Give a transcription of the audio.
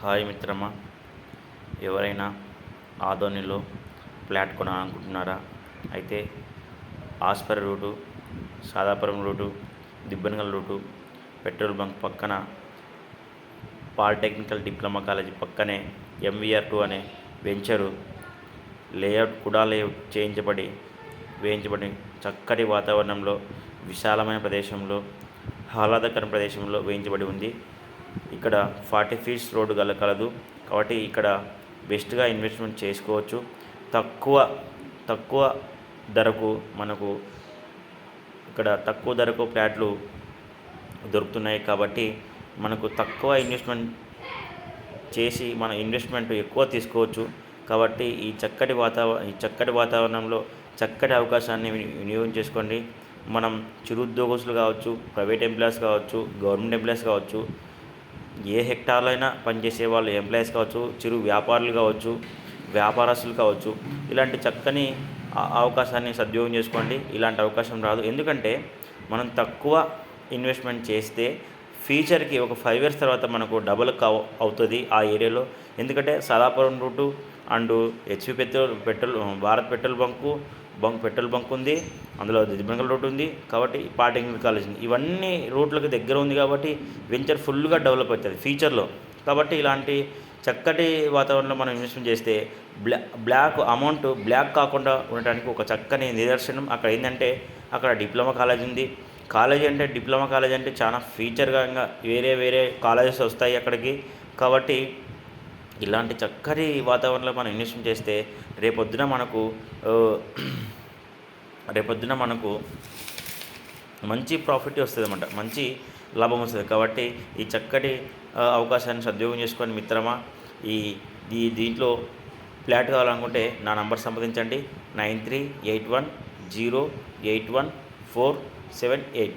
Hi మిత్రమా, ఎవరైనా ఆదోనిలో ఫ్లాట్ కొనాలనుకుంటున్నారా? అయితే Aspari route, Sadapuram route, Dibbanagal route, petrol bunk పక్కన పాలిటెక్నికల్ డిప్లొమా కాలేజీ పక్కనే MVR2 అనే వెంచరు లేఅవుట్ కూడా వేయించబడి చక్కటి వాతావరణంలో, విశాలమైన ప్రదేశంలో, ఆహ్లాదకర ప్రదేశంలో వేయించబడి ఉంది. ఇక్కడ 40 ఫీట్స్ రోడ్డు కలదు కాబట్టి ఇక్కడ బెస్ట్గా ఇన్వెస్ట్మెంట్ చేసుకోవచ్చు. తక్కువ ధరకు మనకు ఇక్కడ తక్కువ ధరకు ఫ్లాట్లు దొరుకుతున్నాయి కాబట్టి మనకు తక్కువ ఇన్వెస్ట్మెంట్ చేసి మన ఇన్వెస్ట్మెంట్ ఎక్కువ తీసుకోవచ్చు. కాబట్టి ఈ చక్కటి వాతావరణంలో చక్కటి అవకాశాన్ని వినియోగం చేసుకోండి. మనం చిరు ఉద్యోగస్తులు కావచ్చు, ప్రైవేట్ ఎంప్లాయీస్ కావచ్చు, గవర్నమెంట్ ఎంప్లాయీస్ కావచ్చు, ఏ హెక్టార్లో అయినా పనిచేసే వాళ్ళు ఎంప్లాయీస్ కావచ్చు, చిరు వ్యాపారులు కావచ్చు, వ్యాపారస్తులు కావచ్చు, ఇలాంటి చక్కని అవకాశాన్ని సద్వినియోగం చేసుకోండి. ఇలాంటి అవకాశం రాదు, ఎందుకంటే మనం తక్కువ ఇన్వెస్ట్మెంట్ చేస్తే ఫ్యూచర్కి ఒక 5 years తర్వాత మనకు డబుల్ అవుతుంది ఆ ఏరియాలో. ఎందుకంటే Sadapuram route and HP petrol Bharat petrol bunk ఉంది, అందులో దిబ్బనగల్ రూట్ ఉంది కాబట్టి పాలిటెక్నికల్ కాలేజ్ ఉంది. ఇవన్నీ రూట్లకు దగ్గర ఉంది కాబట్టి వెంచర్ ఫుల్గా డెవలప్ అవుతుంది ఫ్యూచర్లో. కాబట్టి ఇలాంటి చక్కటి వాతావరణంలో మనం ఇన్వెస్ట్మెంట్ చేస్తే బ్లాక్ కాకుండా ఉండటానికి ఒక చక్కని నిదర్శనం. అక్కడ ఏంటంటే అక్కడ డిప్లొమా కాలేజ్ ఉంది. డిప్లొమా కాలేజ్ అంటే చాలా ఫీచర్గా ఇంకా వేరే కాలేజెస్ వస్తాయి అక్కడికి. కాబట్టి ఇలాంటి చక్కటి వాతావరణంలో మనం ఇన్వెస్ట్మెంట్ చేస్తే రేపొద్దున మనకు మంచి ప్రాఫిట్ వస్తుంది అన్నమాట, మంచి లాభం వస్తుంది. కాబట్టి ఈ చక్కటి అవకాశాన్ని సద్వినియోగం చేసుకొని మిత్రమా, దీంట్లో ఫ్లాట్ కావాలనుకుంటే నా నంబర్ సంప్రదించండి 9381081478.